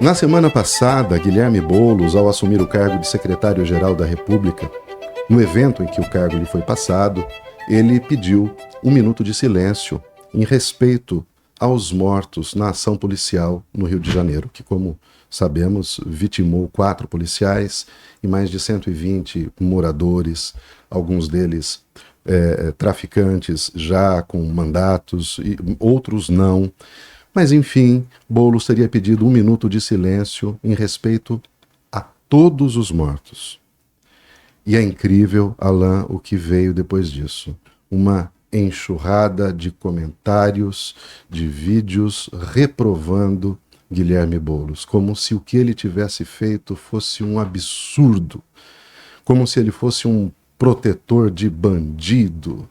Na semana passada, Guilherme Boulos, ao assumir o cargo de secretário-geral da República, no evento em que o cargo lhe foi passado, ele pediu um minuto de silêncio em respeito aos mortos na ação policial no Rio de Janeiro, que, como sabemos, vitimou 4 policiais e mais de 120 moradores, alguns deles traficantes já com mandatos e outros não. Mas, enfim, Boulos teria pedido um minuto de silêncio em respeito a todos os mortos. E é incrível, Alain, o que veio depois disso. Uma enxurrada de comentários, de vídeos reprovando Guilherme Boulos, como se o que ele tivesse feito fosse um absurdo, como se ele fosse um protetor de bandido,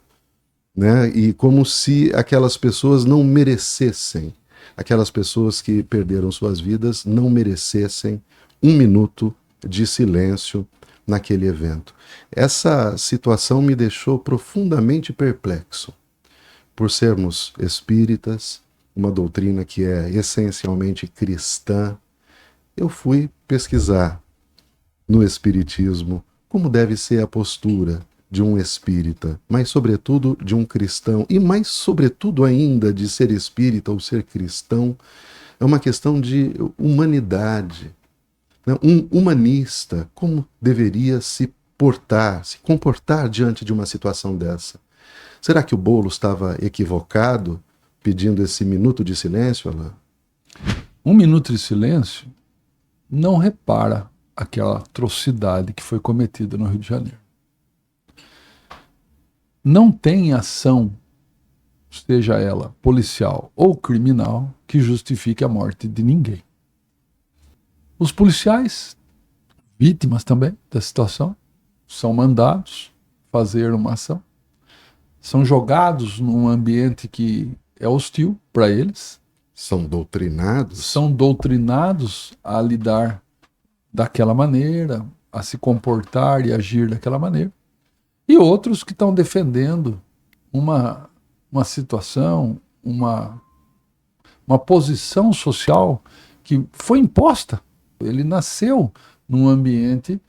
né? E como se aquelas pessoas não merecessem, aquelas pessoas que perderam suas vidas não merecessem um minuto de silêncio naquele evento. Essa situação me deixou profundamente perplexo. Por sermos espíritas, uma doutrina que é essencialmente cristã, eu fui pesquisar no espiritismo como deve ser a postura de um espírita, mas sobretudo de um cristão, e mais sobretudo ainda de ser espírita ou ser cristão, é uma questão de humanidade. Um humanista, como deveria se portar, se comportar diante de uma situação dessa? Será que o Boulos estava equivocado pedindo esse minuto de silêncio, Alain? Um minuto de silêncio não repara aquela atrocidade que foi cometida no Rio de Janeiro. Não tem ação, seja ela policial ou criminal, que justifique a morte de ninguém. Os policiais, vítimas também da situação, são mandados fazer uma ação, são jogados num ambiente que é hostil para eles. São doutrinados? São doutrinados a lidar daquela maneira, a se comportar e agir daquela maneira. E outros que estão defendendo uma situação, uma posição social que foi imposta. Ele nasceu num ambiente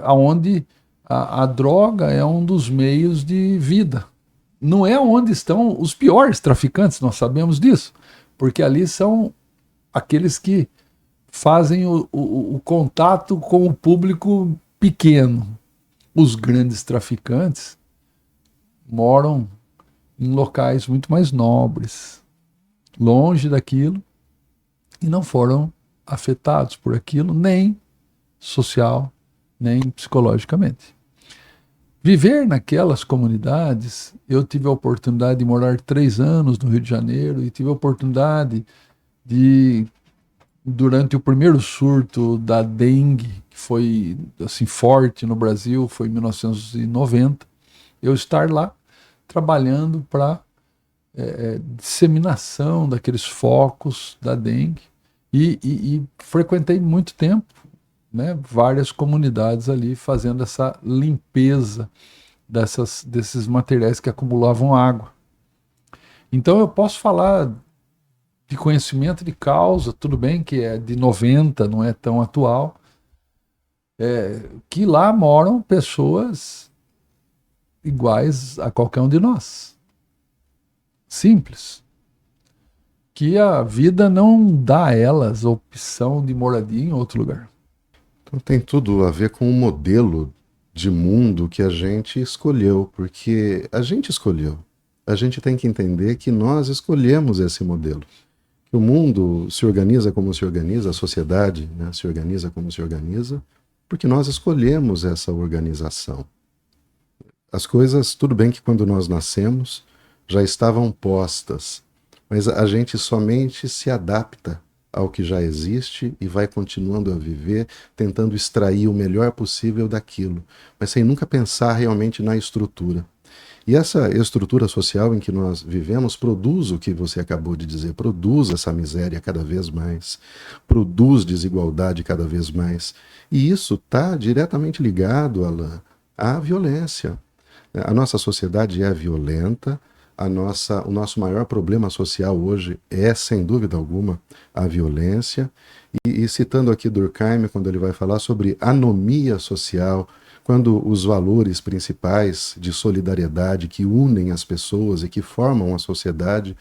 onde a droga é um dos meios de vida. Não é onde estão os piores traficantes, nós sabemos disso, porque ali são aqueles que fazem o contato com o público pequeno. Os grandes traficantes moram em locais muito mais nobres, longe daquilo, e não foram afetados por aquilo, nem social, nem psicologicamente. Viver naquelas comunidades, eu tive a oportunidade de morar 3 anos no Rio de Janeiro e tive a oportunidade de, durante o primeiro surto da dengue, que foi assim forte no Brasil, foi em 1990, eu estar lá trabalhando para disseminação daqueles focos da dengue e frequentei muito tempo, né, várias comunidades ali fazendo essa limpeza desses materiais que acumulavam água. Então eu posso falar de conhecimento de causa, tudo bem que é de 90, não é tão atual, que lá moram pessoas iguais a qualquer um de nós. Simples. Que a vida não dá a elas a opção de moradia em outro lugar. Então tem tudo a ver com o modelo de mundo que a gente escolheu, porque a gente escolheu. A gente tem que entender que nós escolhemos esse modelo. O mundo se organiza como se organiza, a sociedade, né, se organiza como se organiza, porque nós escolhemos essa organização. As coisas, tudo bem que quando nós nascemos, já estavam postas, mas a gente somente se adapta ao que já existe e vai continuando a viver, tentando extrair o melhor possível daquilo, mas sem nunca pensar realmente na estrutura. E essa estrutura social em que nós vivemos produz o que você acabou de dizer, produz essa miséria cada vez mais, produz desigualdade cada vez mais. E isso está diretamente ligado, Alain, à violência. A nossa sociedade é violenta, o nosso maior problema social hoje é, sem dúvida alguma, a violência. E citando aqui Durkheim, quando ele vai falar sobre anomia social, quando os valores principais de solidariedade que unem as pessoas e que formam a sociedade,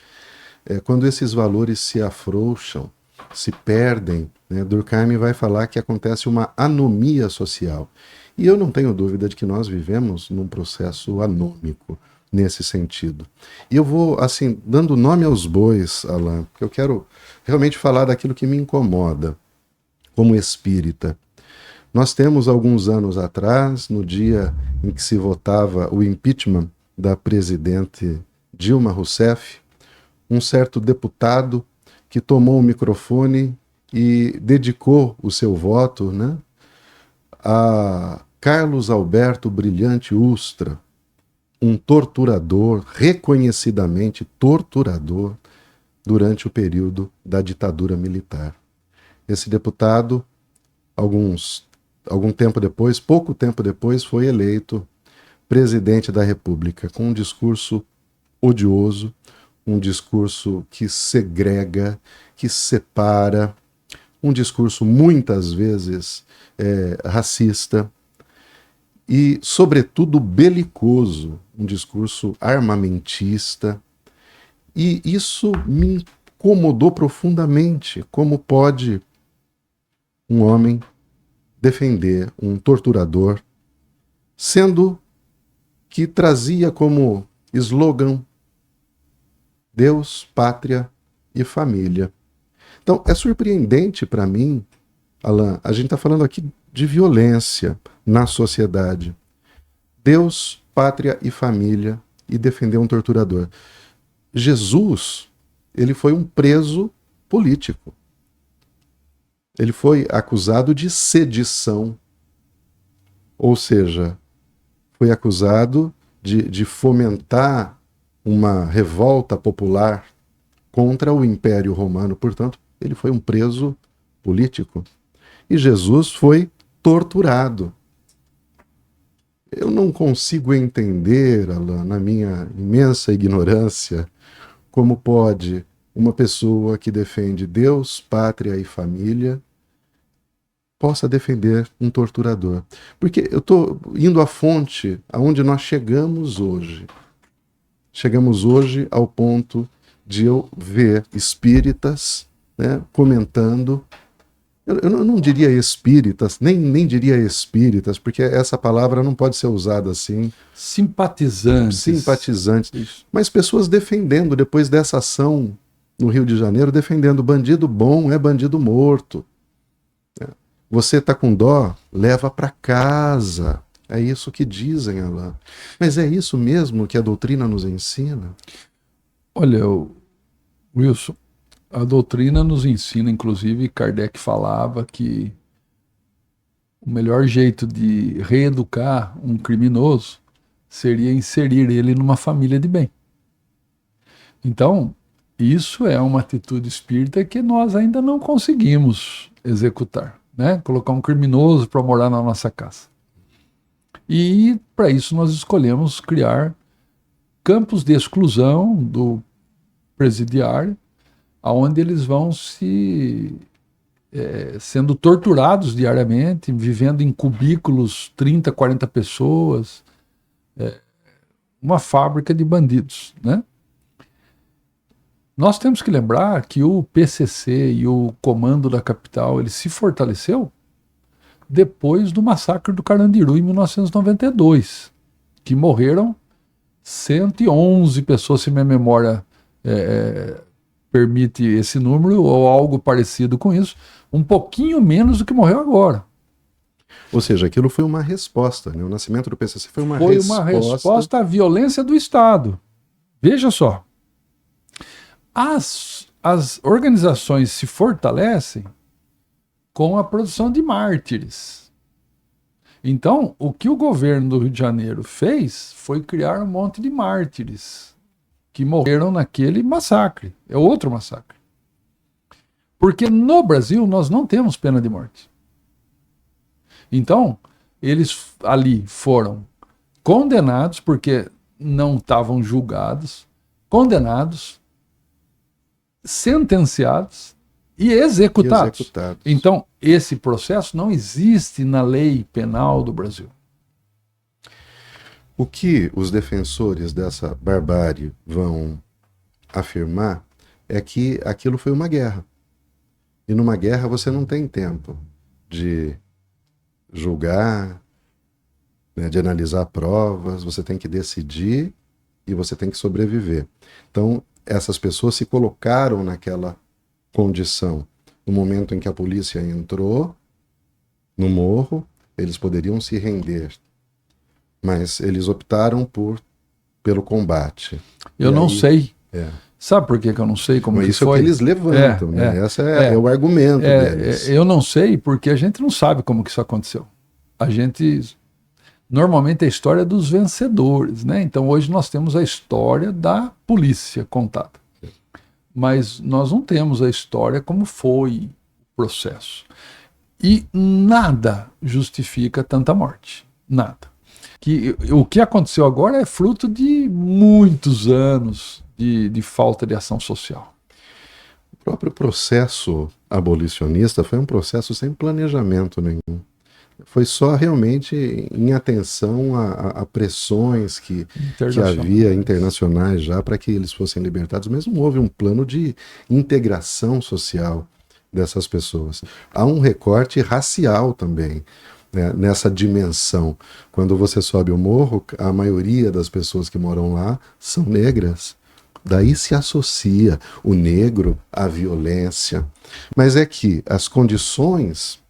quando esses valores se afrouxam, se perdem, né, Durkheim vai falar que acontece uma anomia social. E eu não tenho dúvida de que nós vivemos num processo anômico nesse sentido. E eu vou, assim, dando nome aos bois, Alain, porque eu quero realmente falar daquilo que me incomoda como espírita. Nós temos, alguns anos atrás, no dia em que se votava o impeachment da presidente Dilma Rousseff, um certo deputado que tomou o microfone e dedicou o seu voto, né, a Carlos Alberto Brilhante Ustra, um torturador, reconhecidamente torturador, durante o período da ditadura militar. Esse deputado, algum tempo depois, pouco tempo depois, foi eleito presidente da República, com um discurso odioso, um discurso que segrega, que separa, um discurso muitas vezes racista e, sobretudo, belicoso, um discurso armamentista. E isso me incomodou profundamente. Como pode um homem defender um torturador, sendo que trazia como slogan Deus, pátria e família? Então, é surpreendente para mim, Alain, a gente está falando aqui de violência na sociedade. Deus, pátria e família, e defender um torturador. Jesus, ele foi um preso político. Ele foi acusado de sedição, ou seja, foi acusado de fomentar uma revolta popular contra o Império Romano. Portanto, ele foi um preso político. E Jesus foi torturado. Eu não consigo entender, Alain, na minha imensa ignorância, como pode uma pessoa que defende Deus, pátria e família possa defender um torturador. Porque eu estou indo à fonte aonde nós chegamos hoje. Chegamos hoje ao ponto de eu ver espíritas, né, comentando. Eu não diria espíritas, nem diria espíritas, porque essa palavra não pode ser usada assim. Simpatizantes. Simpatizantes. Isso. Mas pessoas defendendo, depois dessa ação no Rio de Janeiro, defendendo bandido bom é bandido morto. Você está com dó? Leva para casa. É isso que dizem, Alain. Mas é isso mesmo que a doutrina nos ensina? Olha, Wilson, a doutrina nos ensina, inclusive Kardec falava que o melhor jeito de reeducar um criminoso seria inserir ele numa família de bem. Então, isso é uma atitude espírita que nós ainda não conseguimos executar, né? Colocar um criminoso para morar na nossa casa. E para isso nós escolhemos criar campos de exclusão do presidiário, onde eles vão sendo torturados diariamente, vivendo em cubículos, 30, 40 pessoas, uma fábrica de bandidos, né? Nós temos que lembrar que o PCC e o Comando da Capital, ele se fortaleceu depois do massacre do Carandiru em 1992, que morreram 111 pessoas, se minha memória permite esse número, ou algo parecido com isso, um pouquinho menos do que morreu agora. Ou seja, aquilo foi uma resposta, né? O nascimento do PCC foi uma resposta à violência do Estado. Veja só, as organizações se fortalecem com a produção de mártires. Então, o que o governo do Rio de Janeiro fez foi criar um monte de mártires que morreram naquele massacre. É outro massacre. Porque no Brasil nós não temos pena de morte. Então, eles ali foram condenados porque não estavam julgados, condenados, sentenciados e executados. Então, esse processo não existe na lei penal do Brasil. O que os defensores dessa barbárie vão afirmar é que aquilo foi uma guerra. E numa guerra você não tem tempo de julgar, né, de analisar provas, você tem que decidir e você tem que sobreviver. Então, essas pessoas se colocaram naquela condição. No momento em que a polícia entrou no morro, eles poderiam se render, mas eles optaram pelo combate. Eu não sei. Sabe por que eu não sei como isso foi? É o que eles levantam, né? Esse é o argumento deles. Eu não sei porque a gente não sabe como que isso aconteceu. A gente... Normalmente é a história dos vencedores, né? Então hoje nós temos a história da polícia contada. Mas nós não temos a história como foi o processo. E nada justifica tanta morte. Nada. O que aconteceu agora é fruto de muitos anos de falta de ação social. O próprio processo abolicionista foi um processo sem planejamento nenhum. Foi só realmente em atenção a pressões que havia internacionais já para que eles fossem libertados, mas não houve um plano de integração social dessas pessoas. Há um recorte racial também, né, nessa dimensão. Quando você sobe o morro, a maioria das pessoas que moram lá são negras. Daí se associa o negro à violência. Mas é que as condições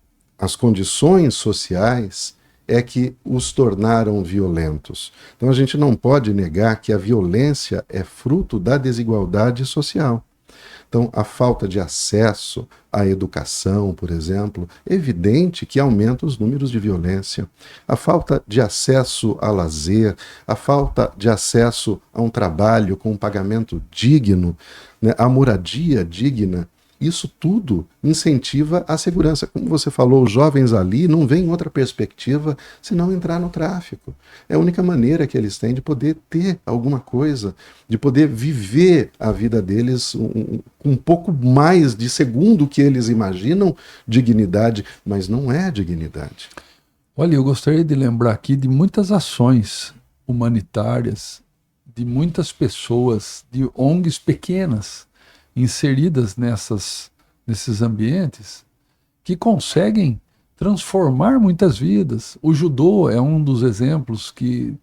sociais é que os tornaram violentos. Então a gente não pode negar que a violência é fruto da desigualdade social. Então a falta de acesso à educação, por exemplo, é evidente que aumenta os números de violência. A falta de acesso a lazer, a falta de acesso a um trabalho com um pagamento digno, né, a moradia digna, isso tudo incentiva a segurança. Como você falou, os jovens ali não veem outra perspectiva senão entrar no tráfico. É a única maneira que eles têm de poder ter alguma coisa, de poder viver a vida deles um pouco mais de, segundo o que eles imaginam, dignidade, mas não é dignidade. Olha, eu gostaria de lembrar aqui de muitas ações humanitárias, de muitas pessoas, de ONGs pequenas, inseridas nesses ambientes, que conseguem transformar muitas vidas. O judô é um dos exemplos que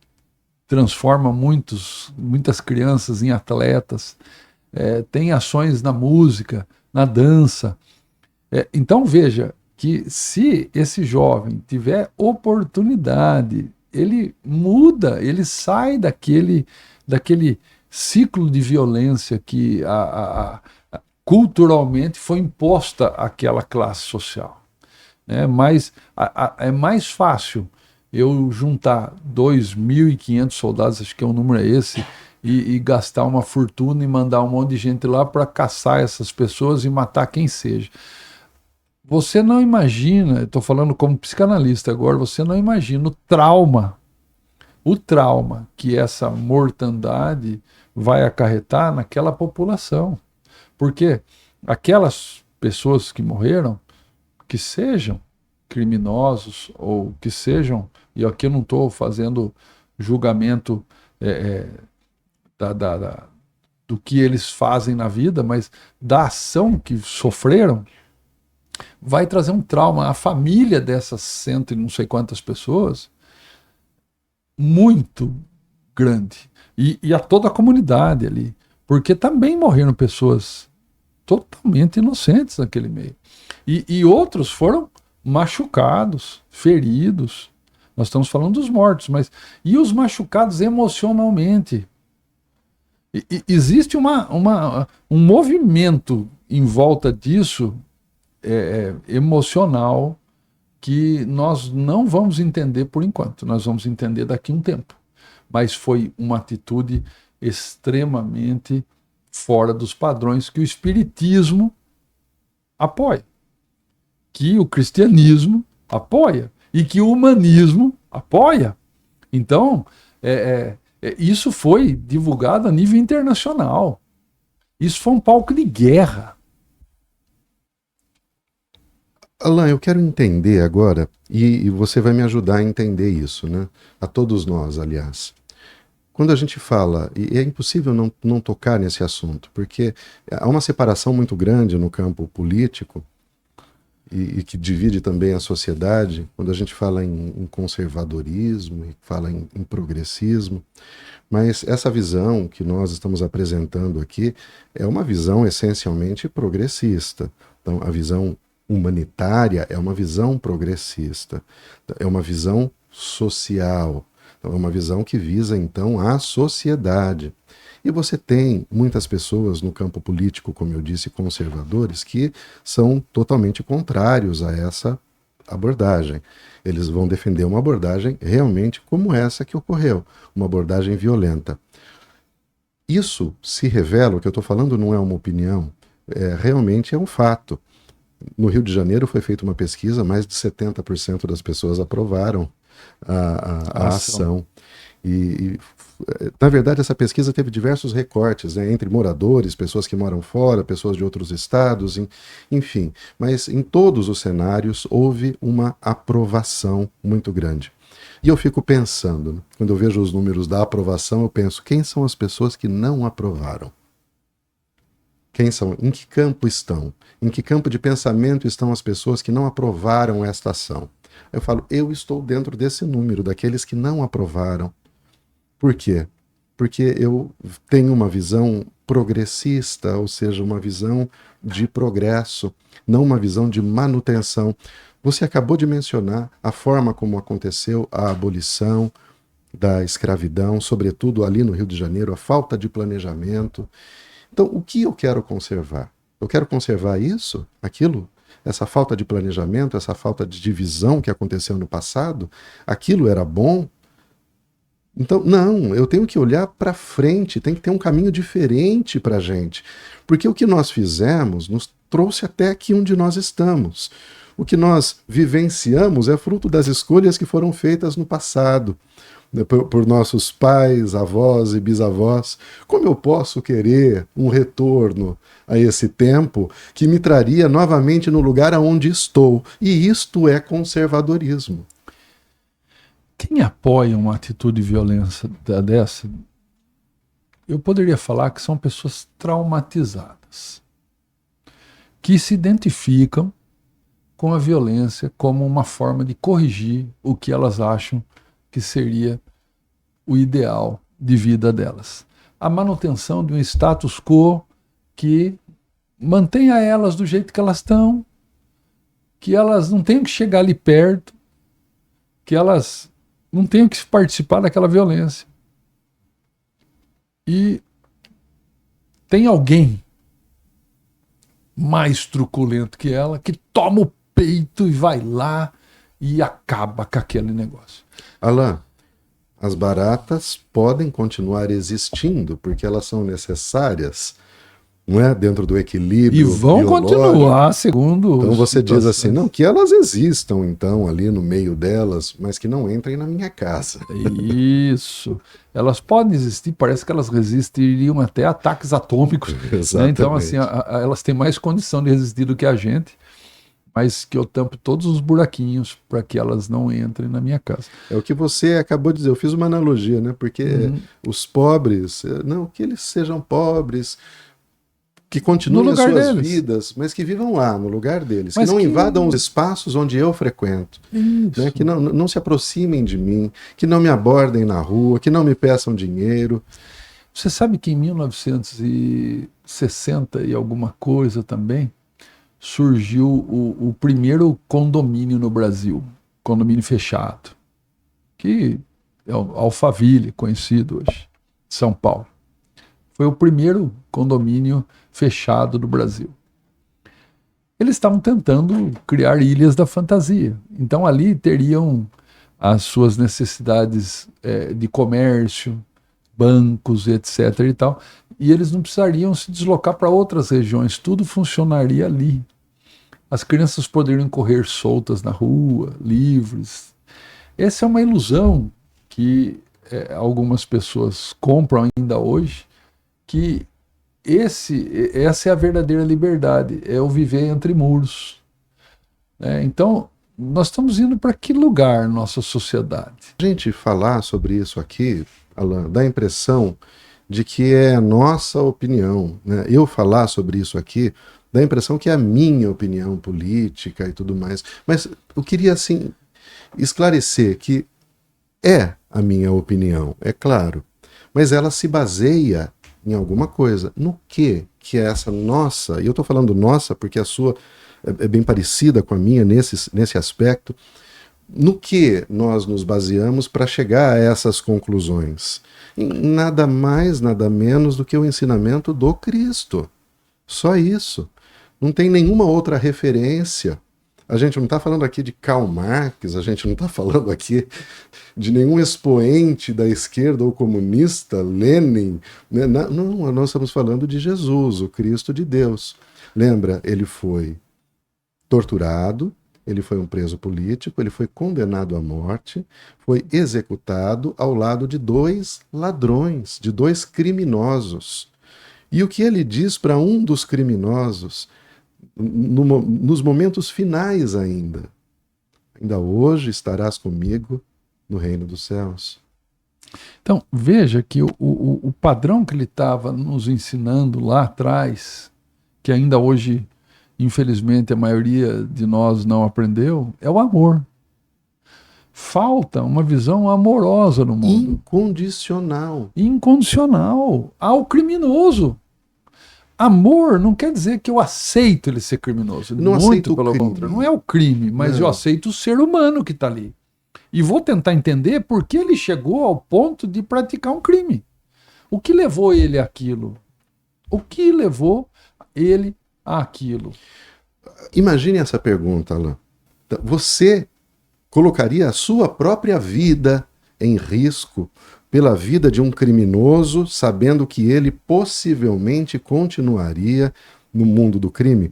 transforma muitas crianças em atletas. Tem ações na música, na dança. Então veja que se esse jovem tiver oportunidade, ele muda, ele sai daquele ciclo de violência que culturalmente foi imposta àquela classe social. Mas é mais fácil eu juntar 2.500 soldados, acho que o número é esse, e gastar uma fortuna e mandar um monte de gente lá para caçar essas pessoas e matar quem seja. Você não imagina, estou falando como psicanalista agora, você não imagina o trauma que essa mortandade vai acarretar naquela população. Porque aquelas pessoas que morreram, que sejam criminosos ou que sejam, e aqui eu não estou fazendo julgamento do que eles fazem na vida, mas da ação que sofreram, vai trazer um trauma. A família dessas cento e não sei quantas pessoas, muito grande. E a toda a comunidade ali. Porque também morreram pessoas totalmente inocentes naquele meio. E outros foram machucados, feridos. Nós estamos falando dos mortos, mas... E os machucados emocionalmente. Existe um movimento em volta disso, emocional, que nós não vamos entender por enquanto. Nós vamos entender daqui a um tempo. Mas foi uma atitude extremamente fora dos padrões que o espiritismo apoia, que o cristianismo apoia e que o humanismo apoia. Então, Isso foi divulgado a nível internacional. Isso foi um palco de guerra. Alain, eu quero entender agora, e você vai me ajudar a entender isso, né? A todos nós, aliás. Quando a gente fala, e é impossível não tocar nesse assunto, porque há uma separação muito grande no campo político e que divide também a sociedade, quando a gente fala em conservadorismo e fala em progressismo. Mas essa visão que nós estamos apresentando aqui é uma visão essencialmente progressista. Então, a visão humanitária é uma visão progressista, é uma visão social, então, é uma visão que visa, então, a sociedade. E você tem muitas pessoas no campo político, como eu disse, conservadores, que são totalmente contrários a essa abordagem. Eles vão defender uma abordagem realmente como essa que ocorreu, uma abordagem violenta. Isso se revela, o que eu estou falando não é uma opinião, realmente é um fato. No Rio de Janeiro foi feita uma pesquisa, mais de 70% das pessoas aprovaram a ação. Na verdade, essa pesquisa teve diversos recortes, né, entre moradores, pessoas que moram fora, pessoas de outros estados, enfim. Mas em todos os cenários houve uma aprovação muito grande. E eu fico pensando, né, quando eu vejo os números da aprovação, eu penso, quem são as pessoas que não aprovaram? Quem são? Em que campo estão? Em que campo de pensamento estão as pessoas que não aprovaram esta ação? Eu falo, eu estou dentro desse número, daqueles que não aprovaram. Por quê? Porque eu tenho uma visão progressista, ou seja, uma visão de progresso, não uma visão de manutenção. Você acabou de mencionar a forma como aconteceu a abolição da escravidão, sobretudo ali no Rio de Janeiro, a falta de planejamento. Então, o que eu quero conservar? Eu quero conservar isso, aquilo, essa falta de planejamento, essa falta de divisão que aconteceu no passado? Aquilo era bom? Então, não, eu tenho que olhar para frente, tem que ter um caminho diferente para a gente. Porque o que nós fizemos nos trouxe até aqui onde nós estamos. O que nós vivenciamos é fruto das escolhas que foram feitas no passado, por nossos pais, avós e bisavós. Como eu posso querer um retorno a esse tempo que me traria novamente no lugar aonde estou? E isto é conservadorismo. Quem apoia uma atitude de violência dessa, eu poderia falar que são pessoas traumatizadas, que se identificam com a violência como uma forma de corrigir o que elas acham que seria o ideal de vida delas. A manutenção de um status quo que mantenha elas do jeito que elas estão, que elas não tenham que chegar ali perto, que elas não tenham que participar daquela violência. E tem alguém mais truculento que ela que toma o peito e vai lá e acaba com aquele negócio. Alain, as baratas podem continuar existindo porque elas são necessárias, não é? Dentro do equilíbrio. E vão biológico. continuar, segundo. Então você diz assim, não, que elas existam então ali no meio delas, mas que não entrem na minha casa. Isso. Elas podem existir, parece que elas resistiriam até ataques atômicos. Né? Então, assim, elas têm mais condição de resistir do que a gente, mas que eu tampo todos os buraquinhos para que elas não entrem na minha casa. É o que você acabou de dizer, eu fiz uma analogia, né? Porque os pobres, não que eles sejam pobres, que continuem as suas vidas, mas que vivam lá, no lugar deles, mas que não invadam os espaços onde eu frequento, né? Que não se aproximem de mim, que não me abordem na rua, que não me peçam dinheiro. Você sabe que em 1960 e alguma coisa também, surgiu o primeiro condomínio no Brasil, condomínio fechado, que é o Alphaville, conhecido hoje, São Paulo. Foi o primeiro condomínio fechado do Brasil. Eles estavam tentando criar ilhas da fantasia. Então ali teriam as suas necessidades de comércio, bancos, etc. e tal. E eles não precisariam se deslocar para outras regiões. Tudo funcionaria ali. As crianças poderiam correr soltas na rua, livres. Essa é uma ilusão que algumas pessoas compram ainda hoje, que essa é a verdadeira liberdade, é o viver entre muros. Então, nós estamos indo para que lugar, nossa sociedade? A gente falar sobre isso aqui, Alan, dá a impressão de que é a nossa opinião, né? Eu falar sobre isso aqui dá a impressão que é a minha opinião política e tudo mais. Mas eu queria, assim, esclarecer que é a minha opinião, é claro, mas ela se baseia em alguma coisa. No que é essa nossa, e eu estou falando nossa porque a sua é bem parecida com a minha nesse aspecto, no que nós nos baseamos para chegar a essas conclusões? Em nada mais, nada menos do que o ensinamento do Cristo. Só isso. Não tem nenhuma outra referência. A gente não está falando aqui de Karl Marx, a gente não está falando aqui de nenhum expoente da esquerda ou comunista, Lenin. Né? Não, nós estamos falando de Jesus, o Cristo de Deus. Lembra, ele foi torturado, ele foi um preso político, ele foi condenado à morte, foi executado ao lado de 2 ladrões, de 2 criminosos. E o que ele diz para um dos criminosos, nos momentos finais ainda hoje estarás comigo no reino dos céus. Então, veja que o padrão que ele estava nos ensinando lá atrás, que ainda hoje, infelizmente, a maioria de nós não aprendeu, é o amor. Falta uma visão amorosa no mundo. Incondicional. Incondicional ao criminoso. Amor não quer dizer que eu aceito ele ser criminoso. Não muito aceito pelo contrário. Não é o crime, mas não. Eu aceito o ser humano que está ali. E vou tentar entender por que ele chegou ao ponto de praticar um crime. O que levou ele àquilo? O que levou ele àquilo? Imagine essa pergunta, Alain. Você colocaria a sua própria vida em risco pela vida de um criminoso, sabendo que ele possivelmente continuaria no mundo do crime?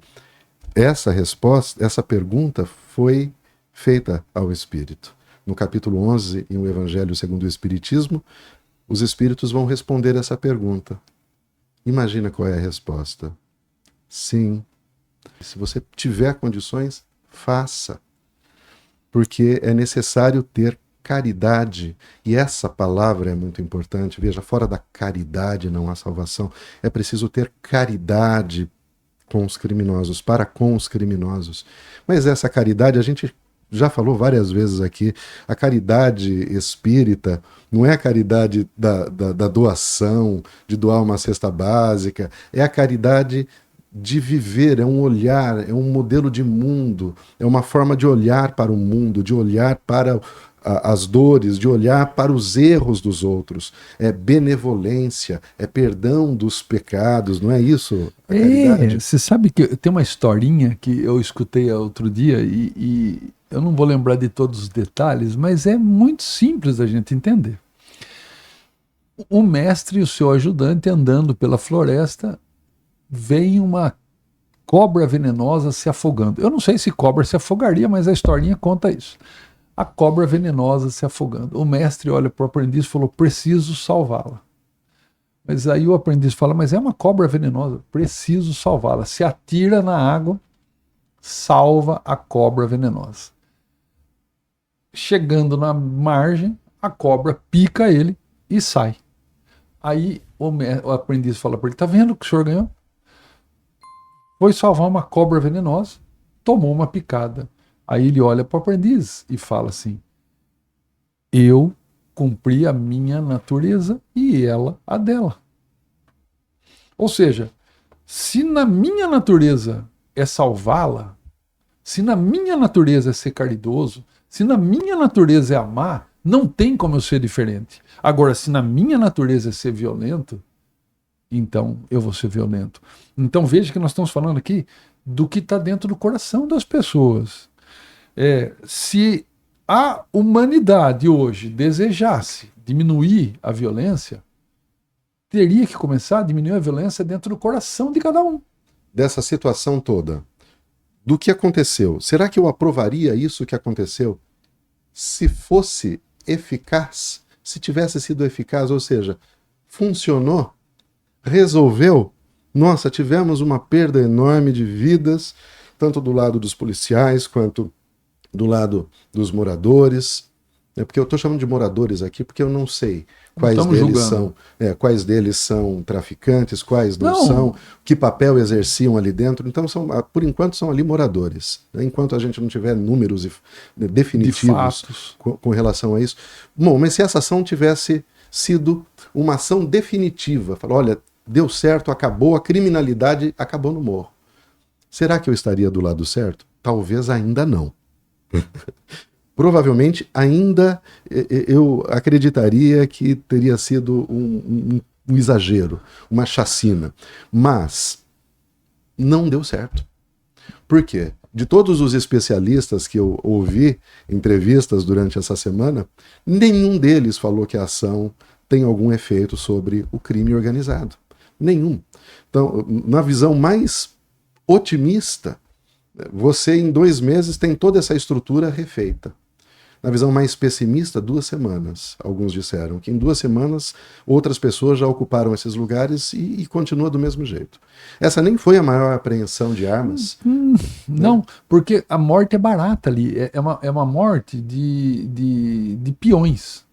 Essa resposta, essa pergunta foi feita ao Espírito. No capítulo 11, em O Evangelho segundo o Espiritismo, os Espíritos vão responder essa pergunta. Imagina qual é a resposta. Sim. Se você tiver condições, faça. Porque é necessário ter caridade. E essa palavra é muito importante. Veja, fora da caridade não há salvação. É preciso ter caridade com os criminosos, para com os criminosos. Mas essa caridade, a gente já falou várias vezes aqui, a caridade espírita não é a caridade da doação, de doar uma cesta básica, é a caridade de viver, é um olhar, é um modelo de mundo, é uma forma de olhar para o mundo, de olhar para as dores, de olhar para os erros dos outros. É benevolência, é perdão dos pecados, não é isso a caridade? Você sabe que tem uma historinha que eu escutei outro dia e eu não vou lembrar de todos os detalhes, mas é muito simples a gente entender. O mestre e o seu ajudante andando pela floresta, vem uma cobra venenosa se afogando. Eu não sei se cobra se afogaria, mas a historinha conta isso. A cobra venenosa se afogando. O mestre olha para o aprendiz e falou, preciso salvá-la. Mas aí o aprendiz fala, mas é uma cobra venenosa, preciso salvá-la. Se atira na água, salva a cobra venenosa. Chegando na margem, a cobra pica ele e sai. Aí o aprendiz fala para ele, tá vendo que o senhor ganhou? Foi salvar uma cobra venenosa, tomou uma picada. Aí ele olha para o aprendiz e fala assim, eu cumpri a minha natureza e ela a dela. Ou seja, se na minha natureza é salvá-la, se na minha natureza é ser caridoso, se na minha natureza é amar, não tem como eu ser diferente. Agora, se na minha natureza é ser violento, então eu vou ser violento. Então veja que nós estamos falando aqui do que está dentro do coração das pessoas. Se a humanidade hoje desejasse diminuir a violência, teria que começar a diminuir a violência dentro do coração de cada um. Dessa situação toda, do que aconteceu, será que eu aprovaria isso que aconteceu se fosse eficaz? se tivesse sido eficaz, ou seja, funcionou, resolveu, nossa, tivemos uma perda enorme de vidas, tanto do lado dos policiais quanto do lado dos moradores. Porque eu estou chamando de moradores aqui porque eu não sei quais deles são traficantes, quais não são, que papel exerciam ali dentro. Então, por enquanto, são ali moradores. Enquanto a gente não tiver números definitivos com relação a isso. Bom, mas se essa ação tivesse sido uma ação definitiva, falou, olha, deu certo, acabou, a criminalidade acabou no morro. Será que eu estaria do lado certo? Talvez ainda não. Provavelmente ainda eu acreditaria que teria sido um exagero, uma chacina. Mas não deu certo. Por quê? De todos os especialistas que eu ouvi entrevistas durante essa semana, nenhum deles falou que a ação tem algum efeito sobre o crime organizado. Nenhum. Então, na visão mais otimista, você em 2 meses tem toda essa estrutura refeita. Na visão mais pessimista, 2 semanas. Alguns disseram que em 2 semanas outras pessoas já ocuparam esses lugares e continua do mesmo jeito. Essa nem foi a maior apreensão de armas. Não, porque a morte é barata ali. É uma morte de peões.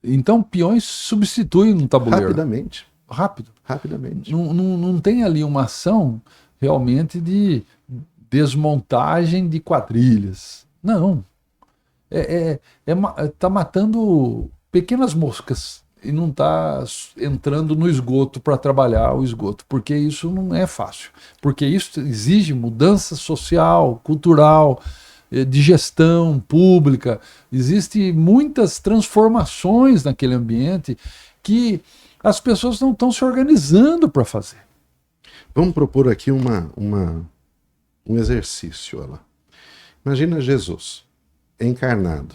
Então peões substituem um tabuleiro. Rapidamente. Não tem ali uma ação realmente de desmontagem de quadrilhas. Não. Tá matando pequenas moscas e não tá entrando no esgoto para trabalhar o esgoto, porque isso não é fácil, porque isso exige mudança social, cultural, de gestão pública, existem muitas transformações naquele ambiente que as pessoas não estão se organizando para fazer. Vamos propor aqui um exercício. Olha lá. Imagina Jesus encarnado.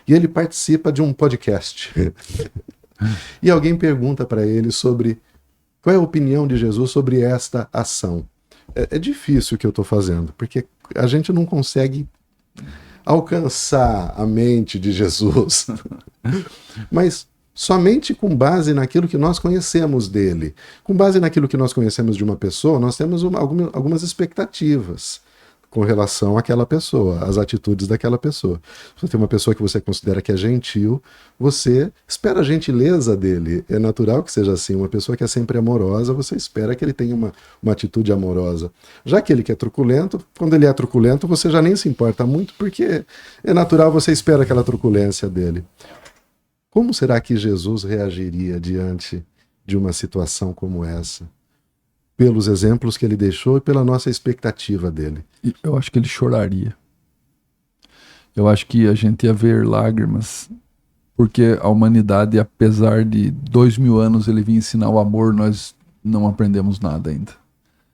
E ele participa de um podcast. E alguém pergunta para ele sobre qual é a opinião de Jesus sobre esta ação. É difícil o que eu estou fazendo, porque a gente não consegue alcançar a mente de Jesus. Mas somente com base naquilo que nós conhecemos dele. Com base naquilo que nós conhecemos de uma pessoa, nós temos algumas expectativas com relação àquela pessoa, às atitudes daquela pessoa. Se você tem uma pessoa que você considera que é gentil, você espera a gentileza dele. É natural que seja assim. Uma pessoa que é sempre amorosa, você espera que ele tenha uma atitude amorosa. Já aquele que é truculento, quando ele é truculento, você já nem se importa muito, porque é natural, você espera aquela truculência dele. Como será que Jesus reagiria diante de uma situação como essa? Pelos exemplos que ele deixou e pela nossa expectativa dele. Eu acho que ele choraria. Eu acho que a gente ia ver lágrimas, porque a humanidade, apesar de 2000 anos ele vir ensinar o amor, nós não aprendemos nada ainda.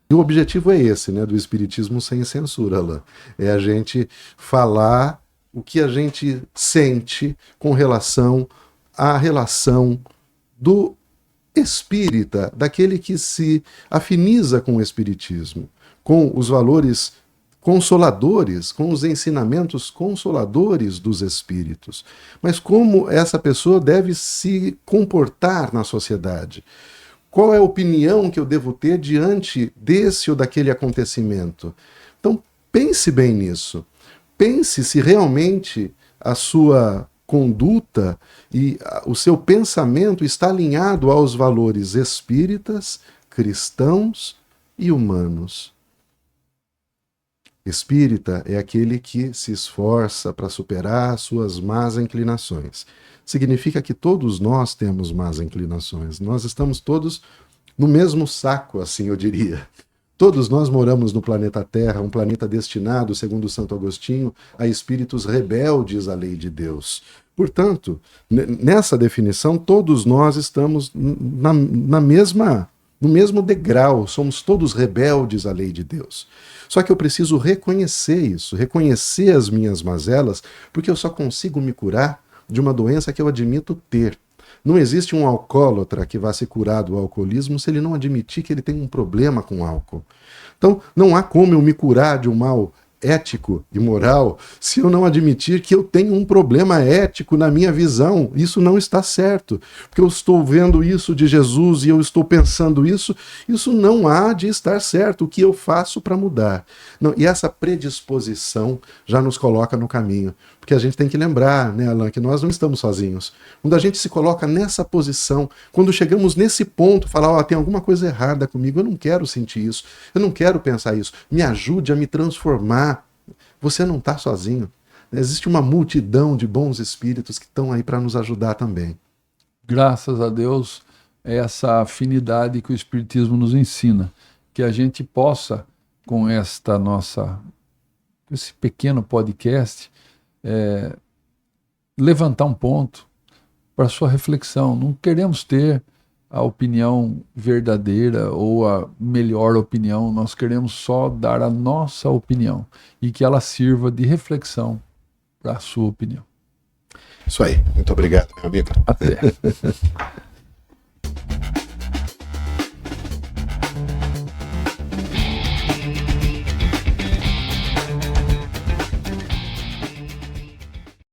E o objetivo é esse, né, do Espiritismo sem censura, Alain. É a gente falar o que a gente sente com relação à relação do espírita, daquele que se afiniza com o espiritismo, com os valores consoladores, com os ensinamentos consoladores dos espíritos. Mas como essa pessoa deve se comportar na sociedade? Qual é a opinião que eu devo ter diante desse ou daquele acontecimento? Então, pense bem nisso. Pense se realmente a sua conduta e o seu pensamento está alinhado aos valores espíritas, cristãos e humanos. Espírita é aquele que se esforça para superar suas más inclinações. Significa que todos nós temos más inclinações. Nós estamos todos no mesmo saco, assim eu diria. Todos nós moramos no planeta Terra, um planeta destinado, segundo Santo Agostinho, a espíritos rebeldes à lei de Deus. Portanto, nessa definição, todos nós estamos no mesmo degrau, somos todos rebeldes à lei de Deus. Só que eu preciso reconhecer isso, reconhecer as minhas mazelas, porque eu só consigo me curar de uma doença que eu admito ter. Não existe um alcoólatra que vá se curar do alcoolismo se ele não admitir que ele tem um problema com álcool. Então, não há como eu me curar de um mal ético e moral se eu não admitir que eu tenho um problema ético na minha visão. Isso não está certo, porque eu estou vendo isso de Jesus e eu estou pensando isso. Isso não há de estar certo. O que eu faço para mudar? Não, e essa predisposição já nos coloca no caminho, porque a gente tem que lembrar, né, Alain, que nós não estamos sozinhos. Quando a gente se coloca nessa posição, quando chegamos nesse ponto, falar, ó, tem alguma coisa errada comigo, eu não quero sentir isso, eu não quero pensar isso, me ajude a me transformar. Você não está sozinho. Existe uma multidão de bons espíritos que estão aí para nos ajudar também. Graças a Deus, é essa afinidade que o Espiritismo nos ensina, que a gente possa, com esse pequeno podcast, levantar um ponto para sua reflexão. Não queremos ter a opinião verdadeira ou a melhor opinião, nós queremos só dar a nossa opinião e que ela sirva de reflexão para a sua opinião. Isso aí. Muito obrigado, meu amigo. Até.